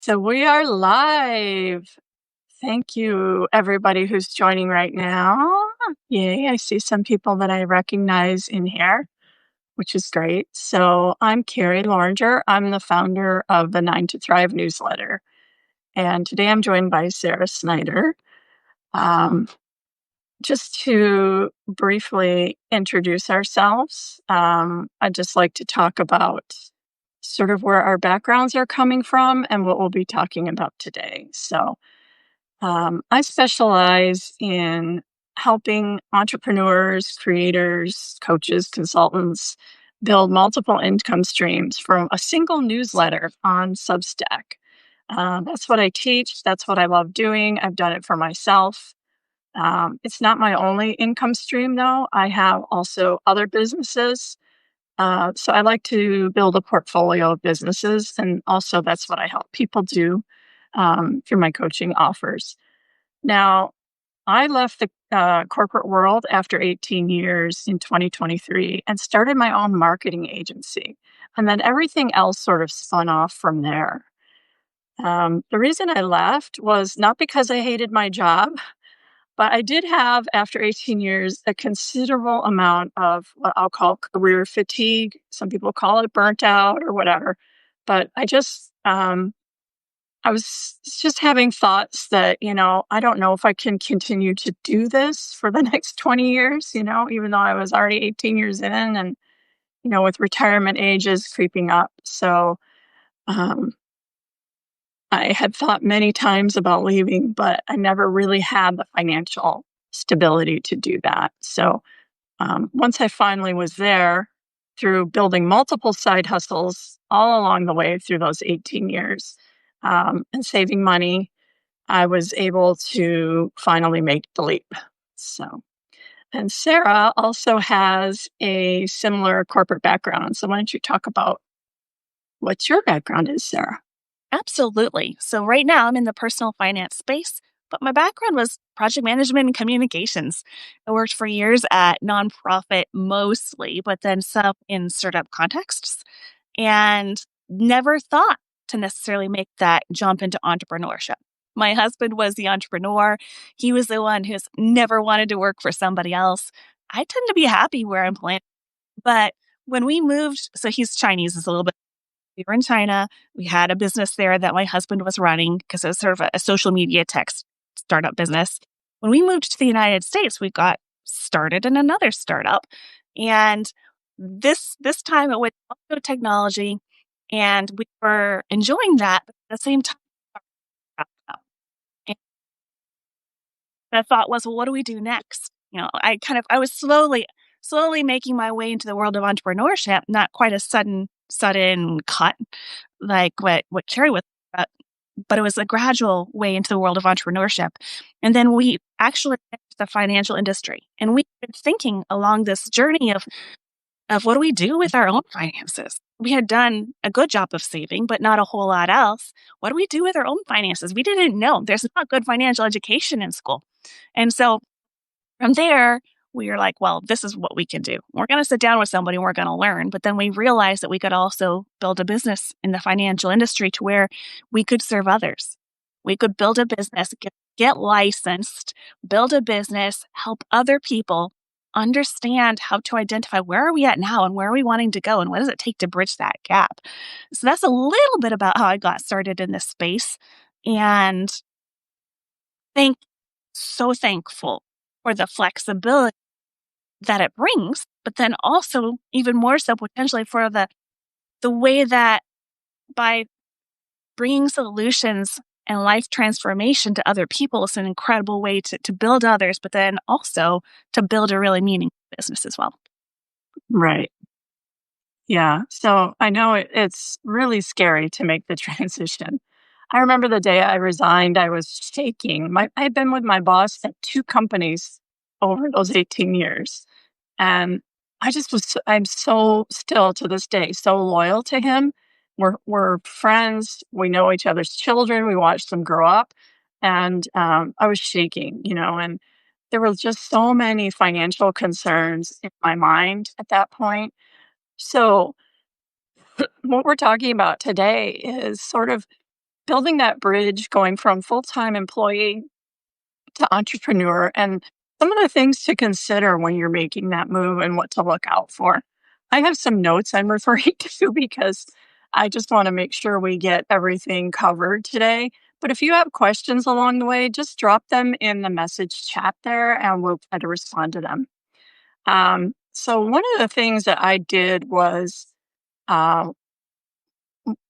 So we are live. Thank you, everybody who's joining right now. Yay, I see some people that I recognize in here, which is great. So I'm Carrie Loringer. I'm the founder of the 9 to Thrive newsletter. And today I'm joined by Sarah Snyder. Just to briefly introduce ourselves, I'd just like to talk about sort of where our backgrounds are coming from and what we'll be talking about today. So I specialize in helping entrepreneurs, creators, coaches, consultants build multiple income streams from a single newsletter on Substack. That's what I teach. That's what I love doing. I've done it for myself. It's not my only income stream, though. I have also other businesses. So I like to build a portfolio of businesses. And also, that's what I help people do through my coaching offers. Now, I left the corporate world after 18 years in 2023 and started my own marketing agency. And then everything else sort of spun off from there. The reason I left was not because I hated my job. But I did have, after 18 years, a considerable amount of what I'll call career fatigue. Some people call it burnt out or whatever. But I was just having thoughts that, I don't know if I can continue to do this for the next 20 years, even though I was already 18 years in and, with retirement ages creeping up. So, I had thought many times about leaving, but I never really had the financial stability to do that. So once I finally was there through building multiple side hustles all along the way through those 18 years and saving money, I was able to finally make the leap. So, and Sarah also has a similar corporate background. So why don't you talk about what your background is, Sarah? Absolutely. So right now I'm in the personal finance space, but my background was project management and communications. I worked for years at nonprofit mostly, but then some in startup contexts, and never thought to necessarily make that jump into entrepreneurship. My husband was the entrepreneur. He was the one who's never wanted to work for somebody else. I tend to be happy where I'm planted. But when we moved, so he's Chinese, is a little bit. We were in China. We had a business there that my husband was running because it was sort of a social media tech startup business. When we moved to the United States, we got started in another startup. And this time it was also technology, and we were enjoying that, but at the same time, and the thought was, well, what do we do next? I was slowly making my way into the world of entrepreneurship, not quite a sudden cut like what Carrie was about, but it was a gradual way into the world of entrepreneurship. And then we actually went to the financial industry, and we've been thinking along this journey of what do we do with our own finances? We had done a good job of saving, but not a whole lot else. What do we do with our own finances? We didn't know. There's not good financial education in school. And so from there, we were like, well, this is what we can do. We're going to sit down with somebody and we're going to learn. But then we realized that we could also build a business in the financial industry to where we could serve others. We could build a business, get licensed, build a business, help other people understand how to identify where are we at now and where are we wanting to go and what does it take to bridge that gap. So that's a little bit about how I got started in this space. And so thankful for the flexibility that it brings, but then also even more so potentially for the way that by bringing solutions and life transformation to other people is an incredible way to build others, but then also to build a really meaningful business as well. Right. Yeah. So I know it's really scary to make the transition. I remember the day I resigned, I was shaking. I'd been with my boss at 2 companies over those 18 years. And I'm so still to this day, so loyal to him. We're friends. We know each other's children. We watched them grow up. And I was shaking, and there were just so many financial concerns in my mind at that point. So what we're talking about today is sort of building that bridge going from full-time employee to entrepreneur and some of the things to consider when you're making that move and what to look out for. I have some notes I'm referring to because I just want to make sure we get everything covered today. But if you have questions along the way, just drop them in the message chat there and we'll try to respond to them. So one of the things that I did was uh,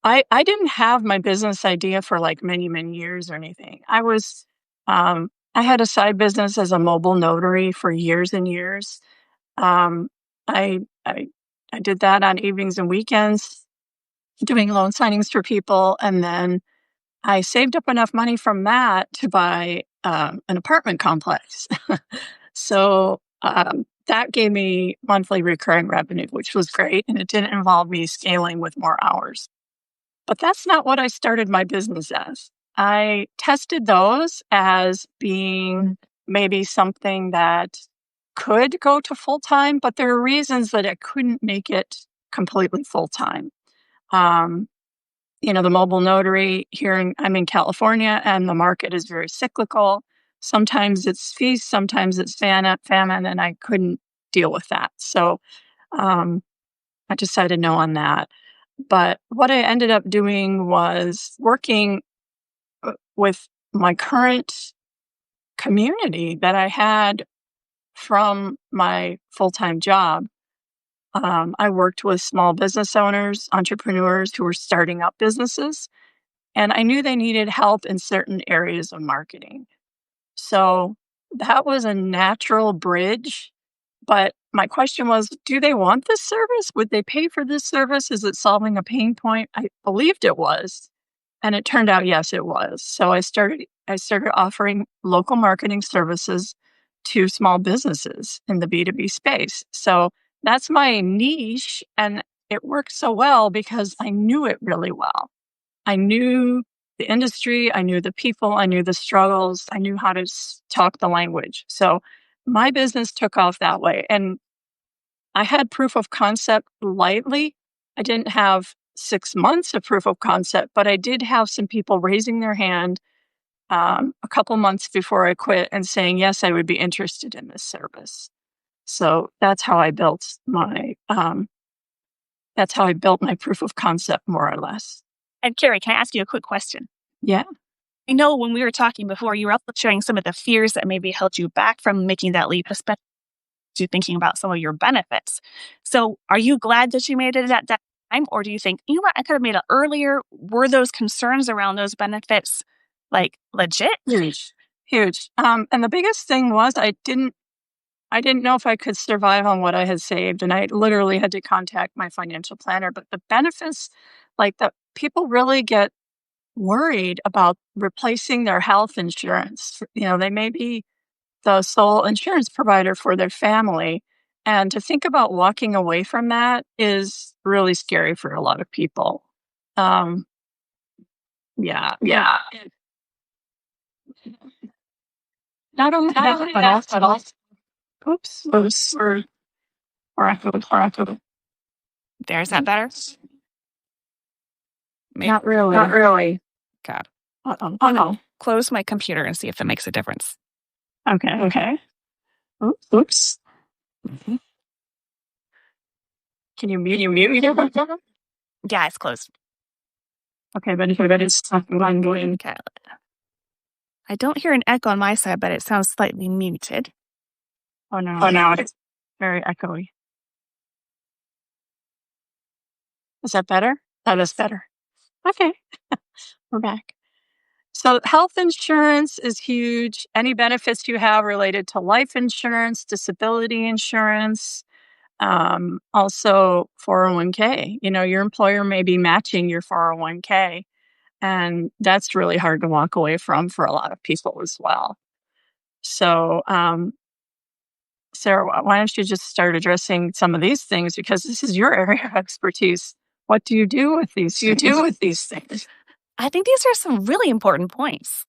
I didn't have my business idea for like many years or anything. I had a side business as a mobile notary for years and years. Um, I, I, I did that on evenings and weekends, doing loan signings for people. And then I saved up enough money from that to buy an apartment complex. So that gave me monthly recurring revenue, which was great. And it didn't involve me scaling with more hours. But that's not what I started my business as. I tested those as being maybe something that could go to full time, but there are reasons that it couldn't make it completely full time. Um, the mobile notary I'm in California, and the market is very cyclical. Sometimes it's feast, sometimes it's famine, and I couldn't deal with that. So I decided no on that. But what I ended up doing was working with my current community that I had from my full-time job. I worked with small business owners, entrepreneurs who were starting up businesses, and I knew they needed help in certain areas of marketing. So that was a natural bridge. But my question was, do they want this service? Would they pay for this service? Is it solving a pain point? I believed it was. And it turned out, yes, it was. So I started offering local marketing services to small businesses in the B2B space. So that's my niche. And it worked so well because I knew it really well. I knew the industry, I knew the people, I knew the struggles, I knew how to talk the language. So my business took off that way. And I had proof of concept lightly. I didn't have 6 months of proof of concept, but I did have some people raising their hand a couple months before I quit and saying, yes, I would be interested in this service. So that's how I built my proof of concept, more or less. And Carrie, can I ask you a quick question? Yeah. I know when we were talking before, you were also sharing some of the fears that maybe held you back from making that leap, especially to thinking about some of your benefits. So are you glad that you made it at that time? Or do you think, you know what, I could have made it earlier? Were those concerns around those benefits like legit? Huge. And the biggest thing was I didn't know if I could survive on what I had saved. And I literally had to contact my financial planner. But the benefits, like the people really get worried about replacing their health insurance. They may be the sole insurance provider for their family. And to think about walking away from that is really scary for a lot of people. Yeah. Not only that, but also, oops, or echo. There's that better? Not really. God. Uh-oh. Close my computer and see if it makes a difference. Okay. Oops. Mm-hmm. Can you mute your Yeah, it's closed. Okay, but it's going. Okay. I don't hear an echo on my side, but it sounds slightly muted. Oh no, it's very echoey. Is that better? That is better. Okay. We're back. So health insurance is huge. Any benefits you have related to life insurance, disability insurance, also 401k. Your employer may be matching your 401k, and that's really hard to walk away from for a lot of people as well. So, Sarah, why don't you just start addressing some of these things, because this is your area of expertise. What do you do with these things? I think these are some really important points.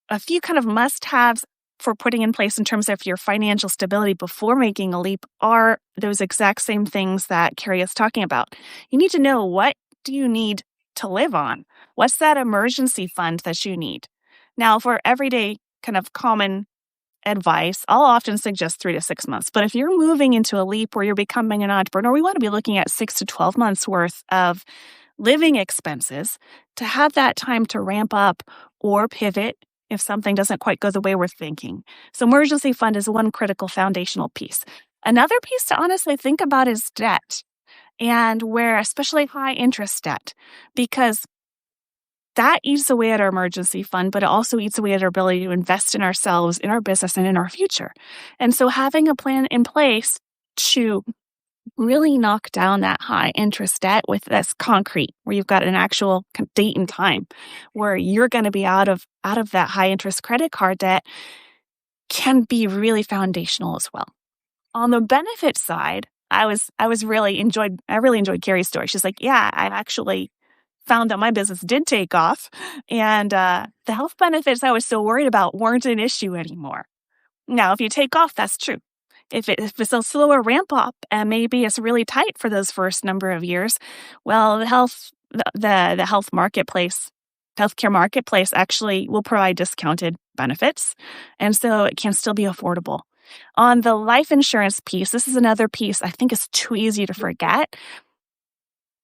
A few kind of must-haves for putting in place in terms of your financial stability before making a leap are those exact same things that Carrie is talking about. You need to know, what do you need to live on? What's that emergency fund that you need? Now, for everyday kind of common advice, I'll often suggest 3 to 6 months. But if you're moving into a leap where you're becoming an entrepreneur, we want to be looking at 6 to 12 months worth of living expenses to have that time to ramp up or pivot if something doesn't quite go the way we're thinking. So emergency fund is one critical foundational piece. Another piece to honestly think about is debt, and where especially high interest debt, because that eats away at our emergency fund, but it also eats away at our ability to invest in ourselves, in our business, and in our future. And so having a plan in place to really knock down that high interest debt with this concrete, where you've got an actual date and time where you're going to be out of that high interest credit card debt, can be really foundational as well. On the benefit side, I really enjoyed Carrie's story. She's like, yeah, I actually found that my business did take off, and the health benefits I was so worried about weren't an issue anymore. Now, if you take off, that's true. If it's a slower ramp up and maybe it's really tight for those first number of years, well, the healthcare marketplace actually will provide discounted benefits, and so it can still be affordable. On the life insurance piece, this is another piece I think is too easy to forget.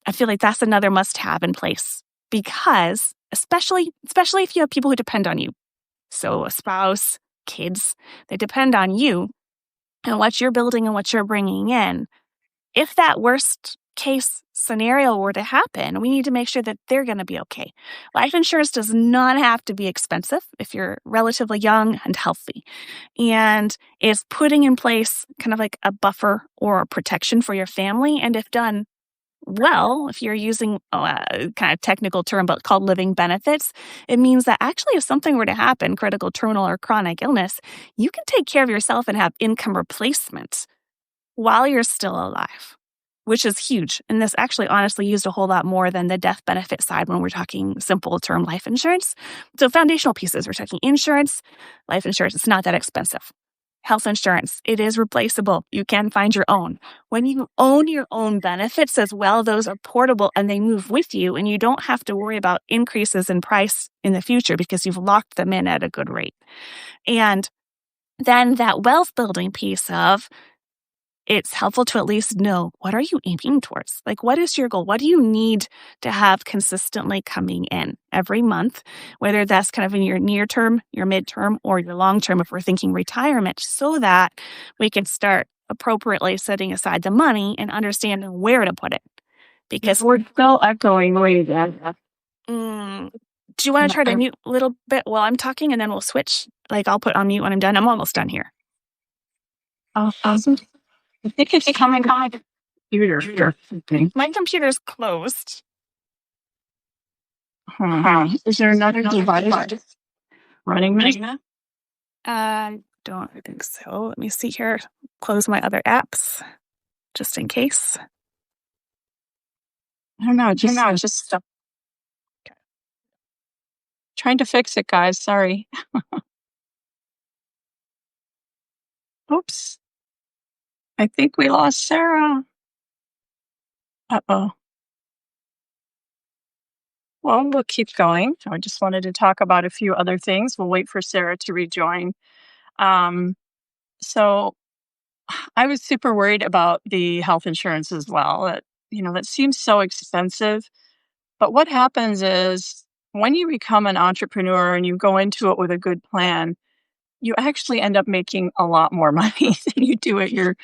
I feel like that's another must-have in place, because especially if you have people who depend on you, so a spouse, kids, they depend on you and what you're building and what you're bringing in. If that worst case scenario were to happen, we need to make sure that they're going to be okay. Life insurance does not have to be expensive if you're relatively young and healthy, and is putting in place kind of like a buffer or a protection for your family. And if done well, if you're using a kind of technical term but called living benefits, it means that actually if something were to happen, critical, terminal, or chronic illness, you can take care of yourself and have income replacement while you're still alive, which is huge. And this actually honestly used a whole lot more than the death benefit side when we're talking simple term life insurance. So foundational pieces, we're talking insurance, life insurance, it's not that expensive. Health insurance, it is replaceable. You can find your own. When you own your own benefits as well, those are portable and they move with you, and you don't have to worry about increases in price in the future because you've locked them in at a good rate. And then that wealth building piece of, it's helpful to at least know, what are you aiming towards? Like, what is your goal? What do you need to have consistently coming in every month, whether that's kind of in your near term, your midterm, or your long term, if we're thinking retirement, so that we can start appropriately setting aside the money and understanding where to put it. Because we're still echoing way down. Do you want to try to mute a little bit while I'm talking, and then we'll switch? Like, I'll put on mute when I'm done. I'm almost done here. Awesome. I think it's coming on my computer. My computer's closed. Is there another device running that? I don't think so. Let me see here. Close my other apps just in case. I don't know. Just stuff. Okay. Trying to fix it, guys. Sorry. Oops. I think we lost Sarah. Uh-oh. Well, we'll keep going. I just wanted to talk about a few other things. We'll wait for Sarah to rejoin. So I was super worried about the health insurance as well. That seems so expensive. But what happens is when you become an entrepreneur and you go into it with a good plan, you actually end up making a lot more money than you do at your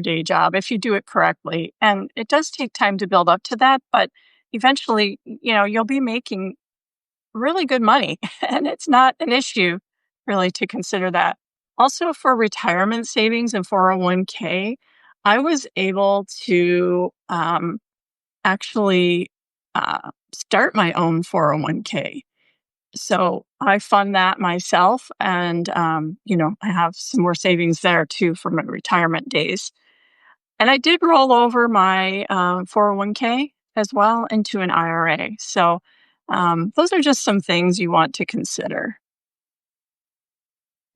day job if you do it correctly. And it does take time to build up to that, but eventually, you'll be making really good money, and it's not an issue really to consider that. Also, for retirement savings and 401k, I was able to actually start my own 401k. So I fund that myself, and I have some more savings there too for my retirement days. And I did roll over my 401k as well into an IRA. So those are just some things you want to consider.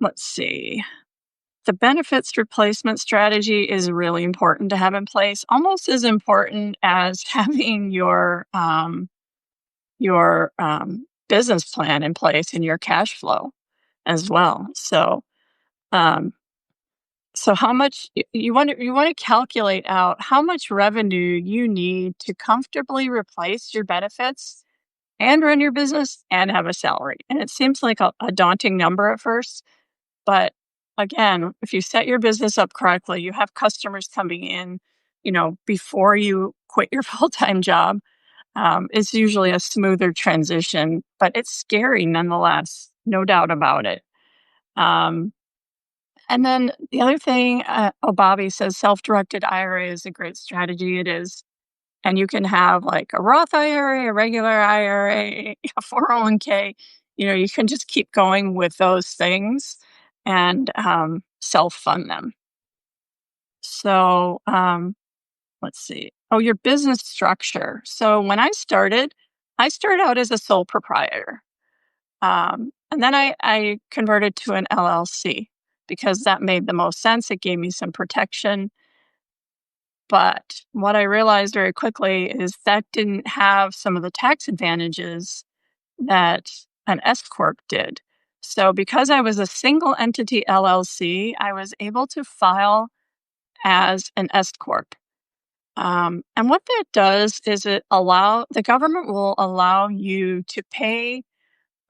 Let's see. The benefits replacement strategy is really important to have in place, almost as important as having your your business plan in place and your cash flow as well. Um, so how much you want to calculate out how much revenue you need to comfortably replace your benefits and run your business and have a salary. And it seems like a daunting number at first, but again, if you set your business up correctly, you have customers coming in, before you quit your full-time job. It's usually a smoother transition, but it's scary nonetheless, no doubt about it. Um, and then the other thing, Bobby says self-directed IRA is a great strategy. It is. And you can have like a Roth IRA, a regular IRA, a 401k. You can just keep going with those things and self fund them. So let's see. Oh, your business structure. So when I started out as a sole proprietor. And then I converted to an LLC because that made the most sense. It gave me some protection. But what I realized very quickly is that didn't have some of the tax advantages that an S Corp did. So because I was a single entity LLC, I was able to file as an S Corp. And what that does is the government will allow you to pay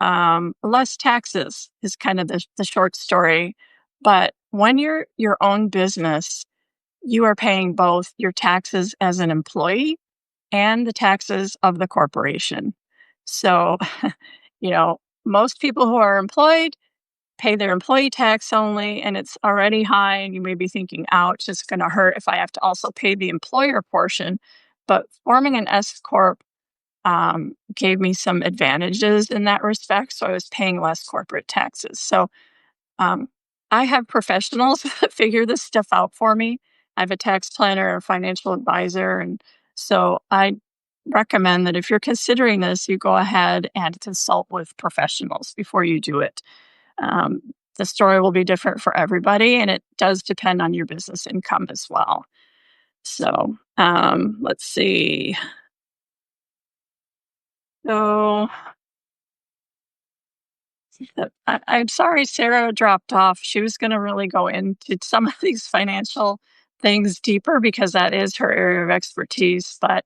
less taxes is kind of the short story. But when you're your own business, you are paying both your taxes as an employee and the taxes of the corporation. So, most people who are employed pay their employee tax only, and it's already high. And you may be thinking, ouch, it's going to hurt if I have to also pay the employer portion. But forming an S Corp gave me some advantages in that respect. So I was paying less corporate taxes. So um, I have professionals that figure this stuff out for me. I have a tax planner, a financial advisor. And so I recommend that if you're considering this, you go ahead and consult with professionals before you do it. Um, the story will be different for everybody, and it does depend on your business income as well. So let's see. So I'm sorry Sarah dropped off. She was going to really go into some of these financial things deeper because that is her area of expertise. But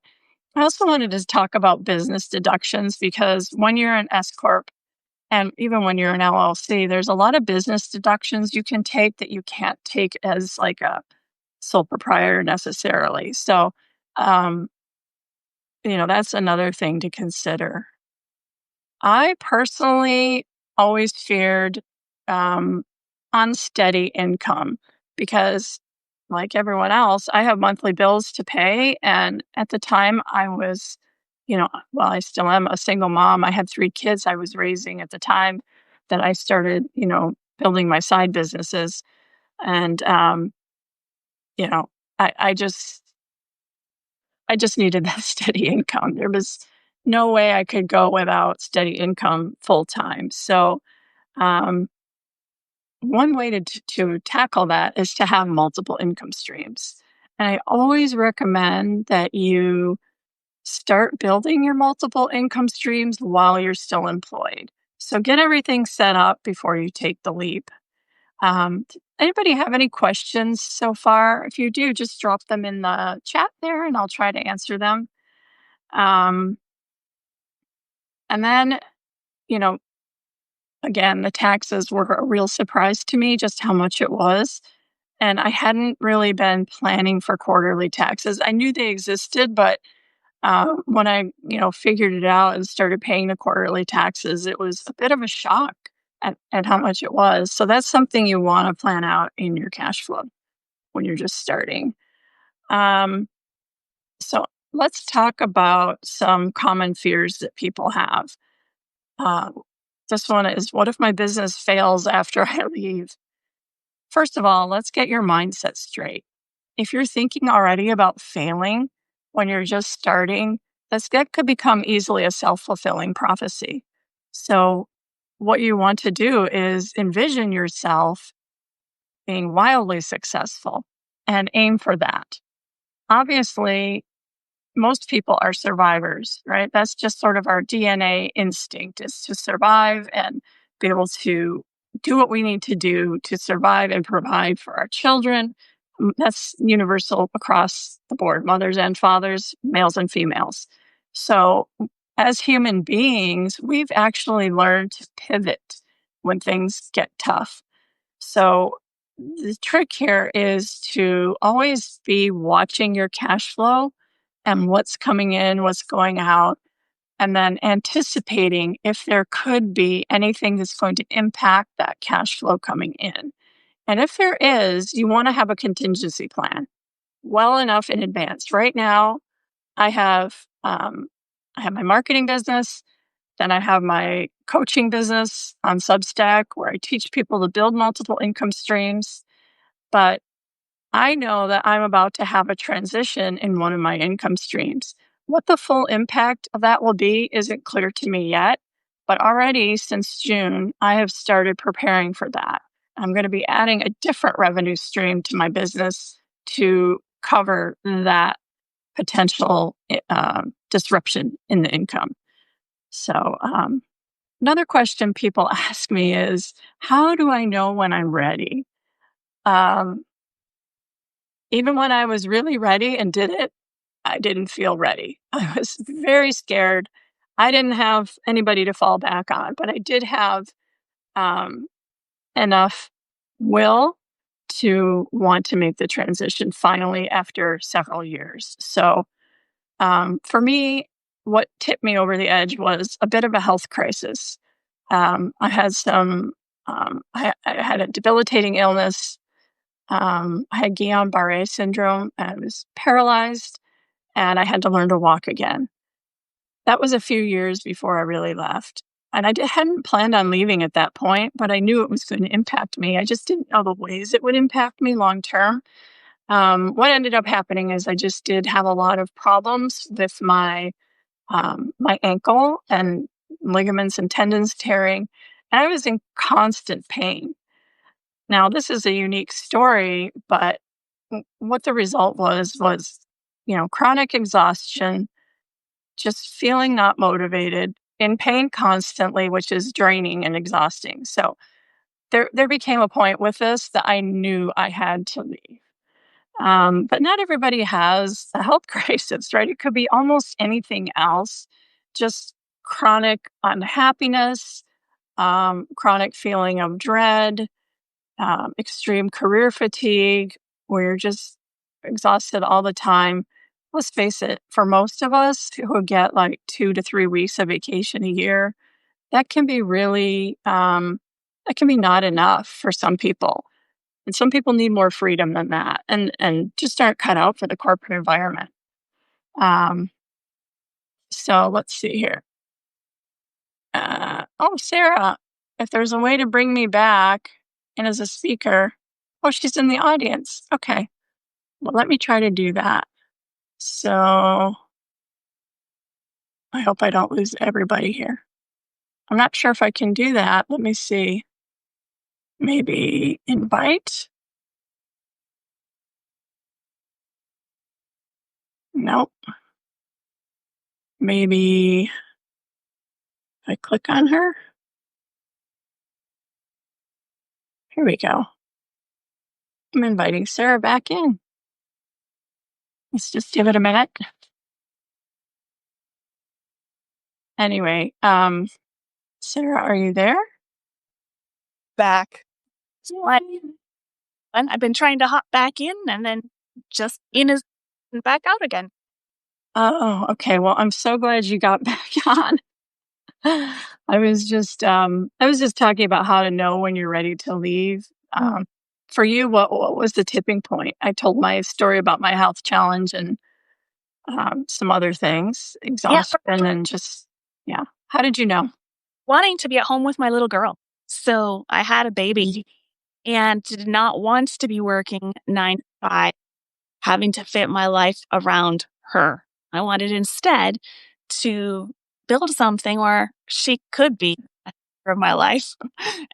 I also wanted to talk about business deductions because when you're an S Corp and even when you're an LLC, there's a lot of business deductions you can take that you can't take as like a sole proprietor necessarily. So, um, that's another thing to consider. I personally always feared unsteady income because, like everyone else, I have monthly bills to pay. And at the time, I was, well, I still am a single mom. I had 3 kids I was raising at the time that I started, building my side businesses. And, you know, I just needed that steady income. There was no way I could go without steady income full time. So, um, one way to tackle that is to have multiple income streams. And I always recommend that you start building your multiple income streams while you're still employed. So get everything set up before you take the leap. Anybody have any questions so far? If you do, just drop them in the chat there and I'll try to answer them. Um, and then, you know, again, the taxes were a real surprise to me, just how much it was. And I hadn't really been planning for quarterly taxes. I knew they existed, but when I, figured it out and started paying the quarterly taxes, it was a bit of a shock at how much it was. So that's something you want to plan out in your cash flow when you're just starting. Um, so let's talk about some common fears that people have. Uh, this one is, what if my business fails after I leave? First of all, let's get your mindset straight. If you're thinking already about failing when you're just starting, that could become easily a self-fulfilling prophecy. So what you want to do is envision yourself being wildly successful and aim for that. Obviously, most people are survivors, right? That's just sort of our DNA instinct, is to survive and be able to do what we need to do to survive and provide for our children. That's universal across the board, mothers and fathers, males and females. So, as human beings, we've actually learned to pivot when things get tough. So, the trick here is to always be watching your cash flow and what's coming in, what's going out, and then anticipating if there could be anything that's going to impact that cash flow coming in. And if there is, you want to have a contingency plan well enough in advance. Right now, I have I have my marketing business, then I have my coaching business on Substack where I teach people to build multiple income streams. But I know that I'm about to have a transition in one of my income streams. What the full impact of that will be isn't clear to me yet, but already since June, I have started preparing for that. I'm going to be adding a different revenue stream to my business to cover that potential disruption in the income. So, another question people ask me is, how do I know when I'm ready? Um, Even when I was really ready and did it, I didn't feel ready. I was very scared. I didn't have anybody to fall back on, but I did have um, enough will to want to make the transition finally after several years. So, for me, what tipped me over the edge was a bit of a health crisis. I had I had a debilitating illness. I had Guillain-Barré syndrome. I was paralyzed, and I had to learn to walk again. That was a few years before I really left. And hadn't planned on leaving at that point, but I knew it was going to impact me. I just didn't know the ways it would impact me long term. What ended up happening is I just did have a lot of problems with my ankle and ligaments and tendons tearing, and I was in constant pain. Now, this is a unique story, but what the result was, chronic exhaustion, just feeling not motivated, in pain constantly, which is draining and exhausting. So there became a point with this that I knew I had to leave. But not everybody has a health crisis, right? It could be almost anything else, just chronic unhappiness, chronic feeling of dread, extreme career fatigue, where you're just exhausted all the time. Let's face it, for most of us who get like 2 to 3 weeks of vacation a year, that can be that can be not enough for some people. And some people need more freedom than that and just aren't cut out for the corporate environment. Um, so let's see here. Sarah, if there's a way to bring me back and as a speaker, oh, she's in the audience. Okay. Well, let me try to do that. So I hope I don't lose everybody here. I'm not sure if I can do that. Let me see. Maybe invite. Nope. Maybe if I click on her. Here we go. I'm inviting Sarah back in. Let's just give it a minute. Anyway, Sarah, are you there? Back. And I've been trying to hop back in and then just in and back out again. Oh, okay. Well, I'm so glad you got back on. I was just talking about how to know when you're ready to leave. For you, what was the tipping point? I told my story about my health challenge and some other things, exhaustion, and just How did you know? Wanting to be at home with my little girl. So I had a baby and did not want to be working 9 to 5, having to fit my life around her. I wanted instead to build something where she could be a part of my life.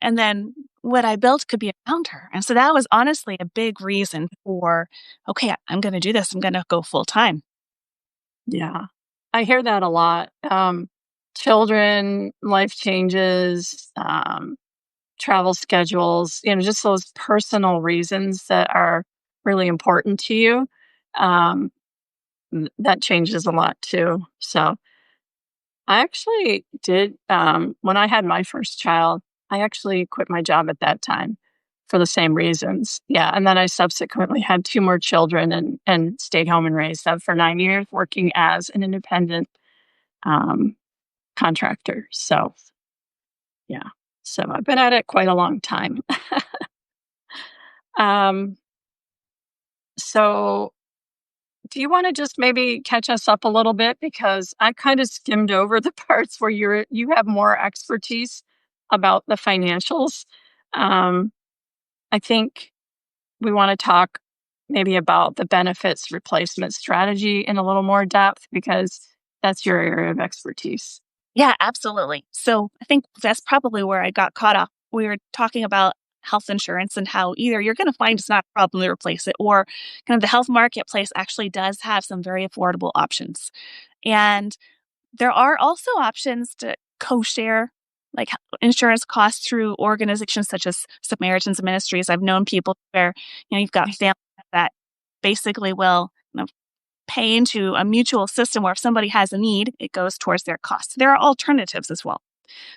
And then what I built could be around her. And so that was honestly a big reason for, okay, I'm going to do this. I'm going to go full time. Yeah. I hear that a lot. Children, life changes, travel schedules, just those personal reasons that are really important to you. Um, that changes a lot too. So I actually did, when I had my first child, I actually quit my job at that time for the same reasons. Yeah. And then I subsequently had two more children and stayed home and raised them for 9 years, working as an independent um, contractor. So, yeah. So I've been at it quite a long time. um, so do you want to just maybe catch us up a little bit, because I kind of skimmed over the parts where you have more expertise about the financials. Um, I think we want to talk maybe about the benefits replacement strategy in a little more depth, because that's your area of expertise. Yeah, absolutely. So I think that's probably where I got caught up. We were talking about health insurance and how either you're going to find it's not a problem to replace it, or kind of the health marketplace actually does have some very affordable options. And there are also options to co-share like insurance costs through organizations such as Samaritan's Ministries. I've known people where, you've got families that basically will, pay into a mutual system where if somebody has a need, it goes towards their costs. There are alternatives as well.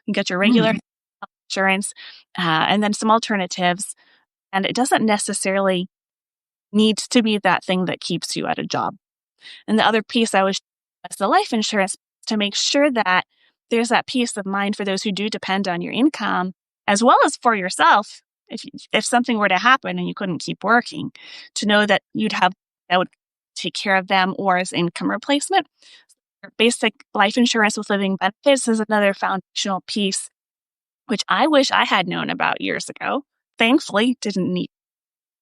You get your regular Mm. insurance, and then some alternatives. And it doesn't necessarily need to be that thing that keeps you at a job. And the other piece I was the life insurance, to make sure that there's that peace of mind for those who do depend on your income, as well as for yourself. If something were to happen and you couldn't keep working, to know that you'd have that would take care of them, or as income replacement. Basic life insurance with living benefits is another foundational piece, which I wish I had known about years ago. Thankfully, didn't need,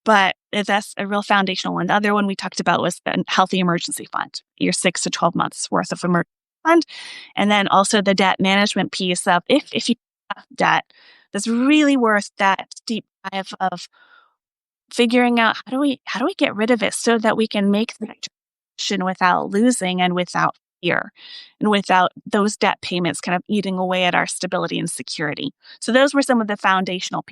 but that's a real foundational one. The other one we talked about was the healthy emergency fund, your 6 to 12 months worth of emergency fund. And then also the debt management piece of if you have debt, that's really worth that deep dive of figuring out how do we get rid of it so that we can make the transition without losing and without fear and without those debt payments kind of eating away at our stability and security. So those were some of the foundational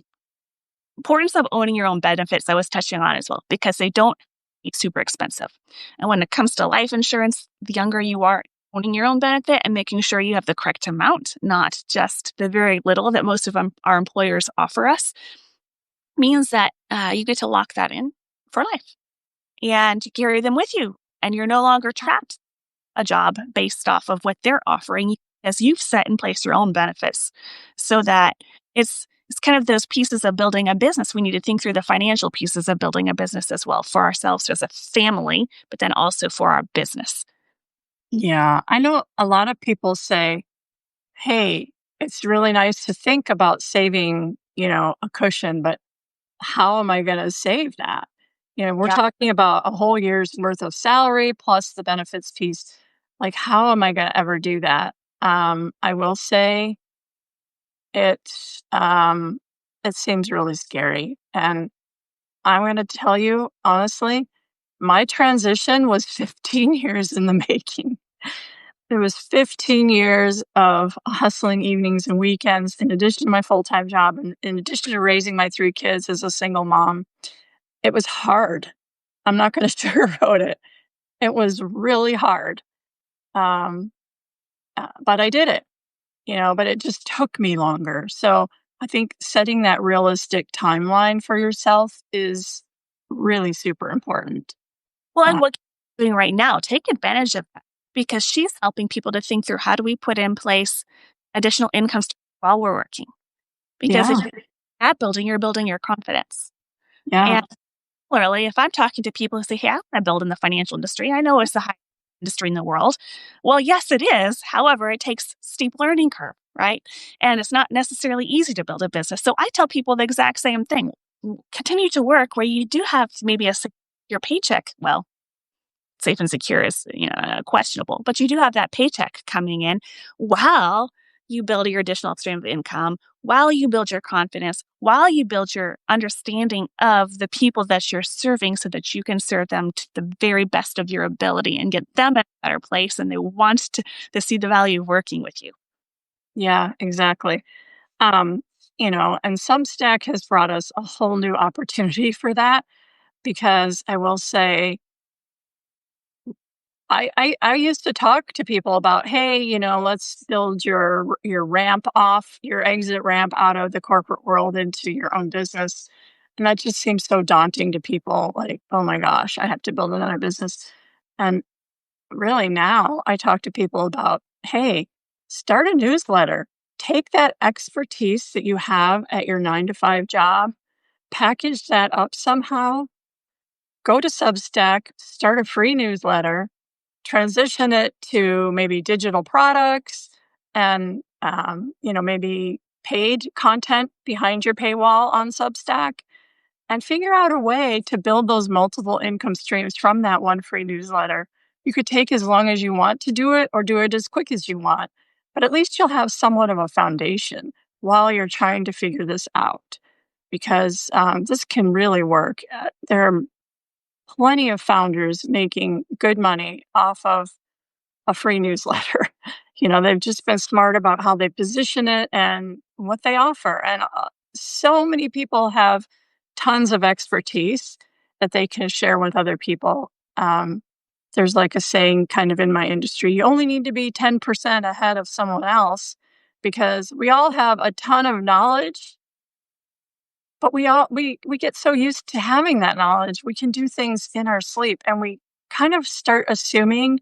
importance of owning your own benefits I was touching on as well, because they don't be super expensive. And when it comes to life insurance, the younger you are, owning your own benefit and making sure you have the correct amount, not just the very little that most of our employers offer us, means that you get to lock that in for life and you carry them with you. And you're no longer trapped a job based off of what they're offering, as you've set in place your own benefits, so that it's kind of those pieces of building a business. We need to think through the financial pieces of building a business as well, for ourselves as a family, but then also for our business. Yeah. I know a lot of people say, hey, it's really nice to think about saving, a cushion, but how am I going to save that? We're Yeah. talking about a whole year's worth of salary plus the benefits piece. Like, how am I going to ever do that? I will say it, it seems really scary. And I'm going to tell you honestly, my transition was 15 years in the making. It was 15 years of hustling evenings and weekends, in addition to my full time job, and in addition to raising my three kids as a single mom. It was hard. I'm not going to sugarcoat it. It was really hard. Um, but I did it, but it just took me longer. So I think setting that realistic timeline for yourself is really super important. Well, and Uh, what you're doing right now, take advantage of that, because she's helping people to think through how do we put in place additional income streams while we're working. Because if yeah. you're at building, you're building your confidence. Yeah. And similarly, if I'm talking to people who say, hey, I want to build in the financial industry, I know it's the highest industry in the world. Well, yes, it is. However, it takes steep learning curve, right? And it's not necessarily easy to build a business. So I tell people the exact same thing. Continue to work where you do have maybe your paycheck. Well, safe and secure is questionable, but you do have that paycheck coming in while you build your additional stream of income, while you build your confidence, while you build your understanding of the people that you're serving so that you can serve them to the very best of your ability and get them in a better place. And they want to see the value of working with you. Yeah, exactly. Um, and Substack has brought us a whole new opportunity for that because I will say, I used to talk to people about, hey, let's build your ramp off, your exit ramp out of the corporate world into your own business. And that just seems so daunting to people. Like, oh my gosh, I have to build another business. And really now I talk to people about, hey, start a newsletter. Take that expertise that you have at your 9 to 5 job, package that up somehow, go to Substack, start a free newsletter, transition it to maybe digital products and, maybe paid content behind your paywall on Substack and figure out a way to build those multiple income streams from that one free newsletter. You could take as long as you want to do it or do it as quick as you want, but at least you'll have somewhat of a foundation while you're trying to figure this out because this can really work. There are plenty of founders making good money off of a free newsletter. They've just been smart about how they position it and what they offer. And so many people have tons of expertise that they can share with other people. There's like a saying kind of in my industry, you only need to be 10% ahead of someone else because we all have a ton of knowledge, but we get so used to having that knowledge. We can do things in our sleep and we kind of start assuming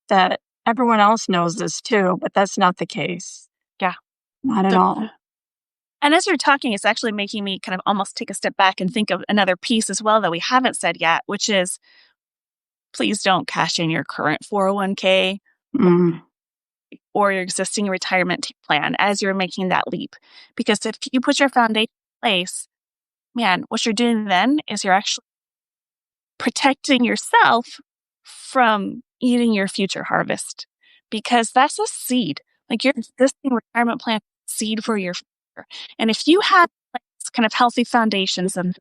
that everyone else knows this too, but that's not the case. Yeah. Not at all. And as you're talking, it's actually making me kind of almost take a step back and think of another piece as well that we haven't said yet, which is please don't cash in your current 401k Mm, or your existing retirement plan as you're making that leap. Because if you put your foundation in place, man, what you're doing then is you're actually protecting yourself from eating your future harvest because that's a seed. Like your existing retirement plan seed for your future. And if you have kind of healthy foundations of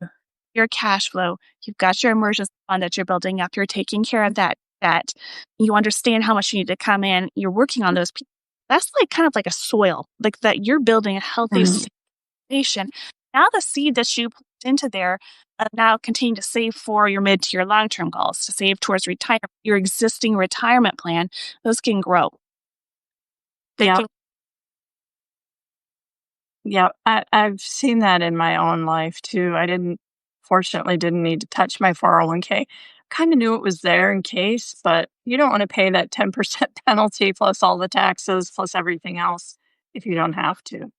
your cash flow, you've got your emergency fund that you're building up, you're taking care of that debt, you understand how much you need to come in, you're working on those pieces. That's like kind of like a soil, like that you're building a healthy mm, foundation. Now the seed that you put into there now continue to save for your mid to your long-term goals, to save towards retirement, your existing retirement plan, those can grow. They yeah, can. yeah. I've seen that in my own life too. Fortunately, didn't need to touch my 401k. Kind of knew it was there in case, but you don't want to pay that 10% penalty plus all the taxes plus everything else if you don't have to.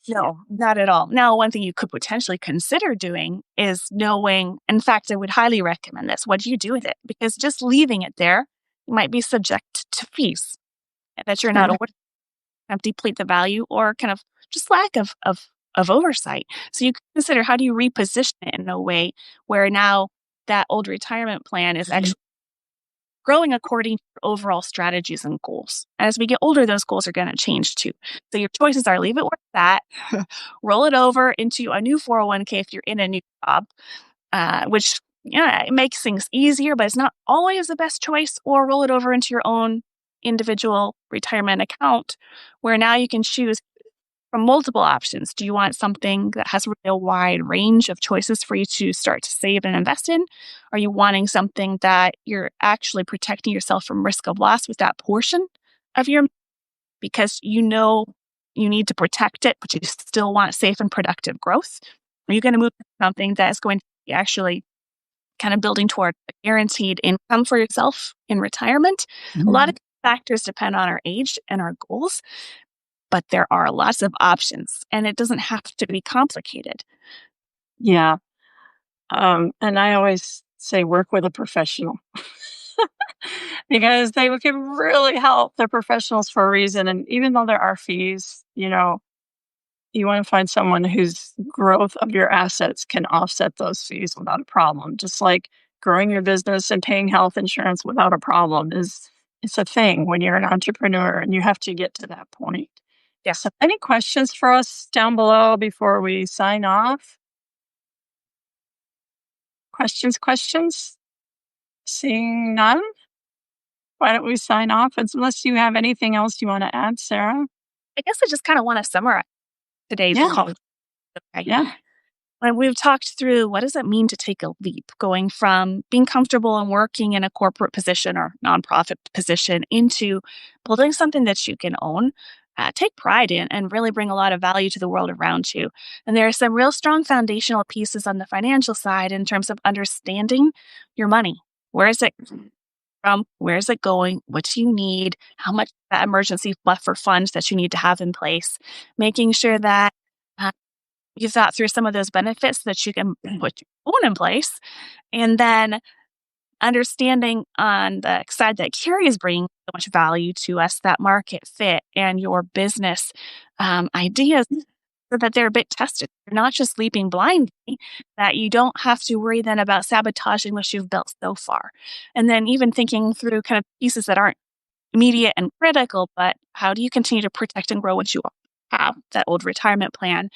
No, not at all. Now, one thing you could potentially consider doing is knowing, in fact, I would highly recommend this. What do you do with it? Because just leaving it there, you might be subject to fees that you're not aware of, deplete the value or kind of just lack of oversight. So you can consider how do you reposition it in a way where now that old retirement plan is actually growing according to your overall strategies and goals. As we get older, those goals are going to change too. So your choices are leave it where it's at, roll it over into a new 401k if you're in a new job, which it makes things easier, but it's not always the best choice, or roll it over into your own individual retirement account where now you can choose from multiple options. Do you want something that has really a wide range of choices for you to start to save and invest in? Are you wanting something that you're actually protecting yourself from risk of loss with that portion of your, because you know you need to protect it, but you still want safe and productive growth? Are you going to move to something that is going to be actually kind of building toward a guaranteed income for yourself in retirement? A lot of factors depend on our age and our goals, but there are lots of options and it doesn't have to be complicated. Yeah. And I always say work with a professional because they can really help. They're professionals for a reason. And even though there are fees, you want to find someone whose growth of your assets can offset those fees without a problem. Just like growing your business and paying health insurance without a problem it's a thing when you're an entrepreneur and you have to get to that point. Yeah. So any questions for us down below before we sign off? Questions? Seeing none? Why don't we sign off unless you have anything else you want to add, Sarah? I guess I just kind of want to summarize today's Yeah, call. Okay. yeah, And we've talked through what does it mean to take a leap, going from being comfortable and working in a corporate position or nonprofit position into building something that you can own, take pride in, and really bring a lot of value to the world around you. And there are some real strong foundational pieces on the financial side in terms of understanding your money. Where is it from? Where is it going? What do you need? How much that emergency buffer fund that you need to have in place? Making sure that uh, you thought through some of those benefits that you can put your own in place. And then understanding on the side that Carrie is bringing so much value to us, that market fit and your business ideas, so that they're a bit tested. You're not just leaping blindly, that you don't have to worry then about sabotaging what you've built so far. And then even thinking through kind of pieces that aren't immediate and critical, but how do you continue to protect and grow what you have, that old retirement plan,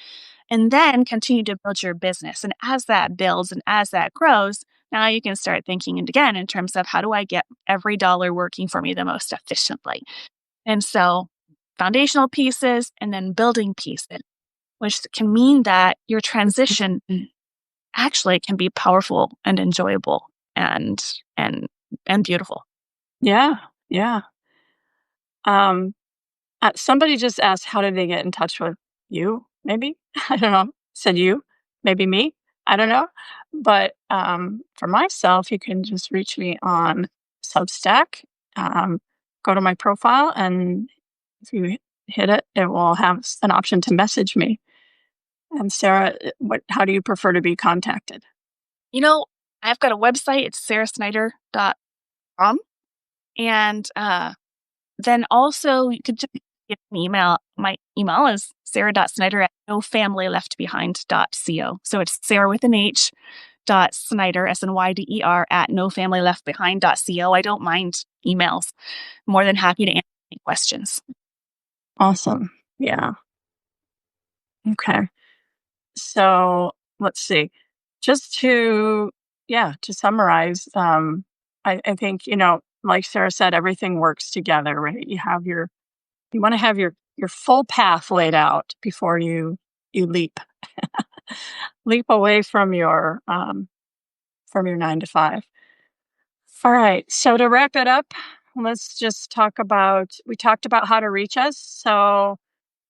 and then continue to build your business. And as that builds and as that grows, now you can start thinking and again in terms of how do I get every dollar working for me the most efficiently. And so foundational pieces and then building pieces, which can mean that your transition actually can be powerful and enjoyable and and beautiful. yeah, yeah. Um, Somebody just asked, how did they get in touch with you? Maybe I don't know. Said you, maybe me. I don't know. But for myself, you can just reach me on Substack. Um, Go to my profile, and if you hit it, it will have an option to message me. And Sarah, what? How do you prefer to be contacted? You know, I've got a website, it's sarahsnyder.com. And then also you could just get an email. My email is sarah.snyder@nofamilyleftbehind.co. So it's Sarah with an H dot Snyder, Snyder at nofamilyleftbehind.co. I don't mind emails. More than happy to answer any questions. Awesome. Yeah. Okay. So let's see. Just to to summarize, I think, like Sarah said, everything works together, right? You want to have your full path laid out before you leap away from your 9 to 5. All right. So to wrap it up, let's just talk about we talked about how to reach us. So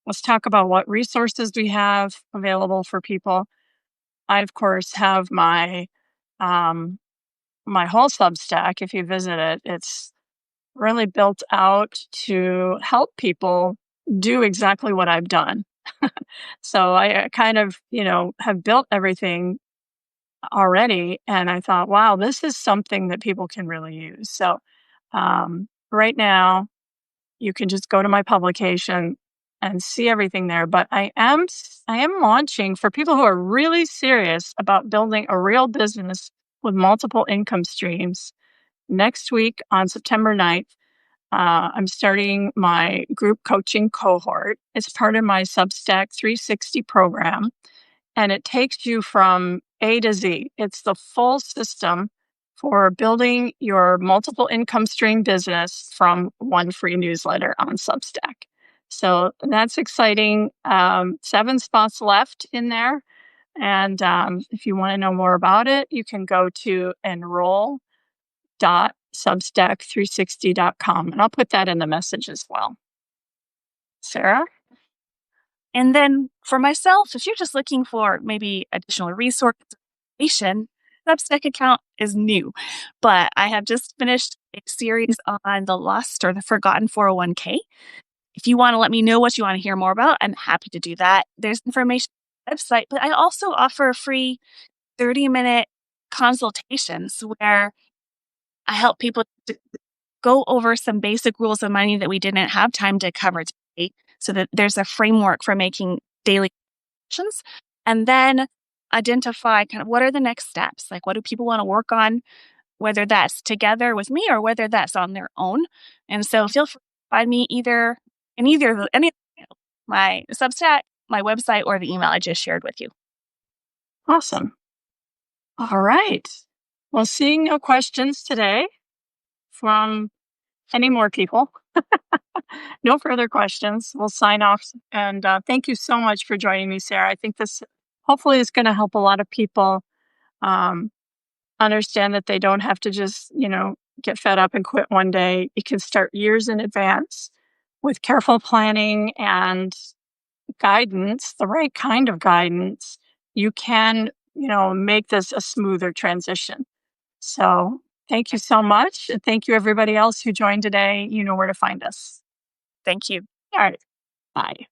let's talk about what resources we have available for people. I, of course, have um, my whole Substack. If you visit it, it's really built out to help people do exactly what I've done. So I kind of, have built everything already. And I thought, wow, this is something that people can really use. So right now, you can just go to my publication and see everything there. But I am launching for people who are really serious about building a real business with multiple income streams. Next week on September 9th, I'm starting my group coaching cohort. It's part of my Substack 360 program, and it takes you from A to Z. It's the full system for building your multiple income stream business from one free newsletter on Substack. So that's exciting. 7 spots left in there. And if you want to know more about it, you can go to enroll.substack360.com. And I'll put that in the message as well. Sarah? And then for myself, if you're just looking for maybe additional resources, information, Substack account is new, but I have just finished a series on the lost or the forgotten 401k. If you want to let me know what you want to hear more about, I'm happy to do that. There's information on the website, but I also offer free 30-minute consultations where I help people to go over some basic rules of money that we didn't have time to cover today, so that there's a framework for making daily decisions, and then identify kind of what are the next steps? Like, what do people want to work on, whether that's together with me or whether that's on their own. And so feel free to find me either in either of any my Substack, my website, or the email I just shared with you. Awesome. All right. Well, seeing no questions today from any more people, no further questions, we'll sign off. And thank you so much for joining me, Sarah. I think this hopefully is going to help a lot of people um, understand that they don't have to just, get fed up and quit one day. You can start years in advance with careful planning and guidance, the right kind of guidance. You can, make this a smoother transition. So thank you so much. And thank you, everybody else who joined today. You know where to find us. Thank you. All right. Bye.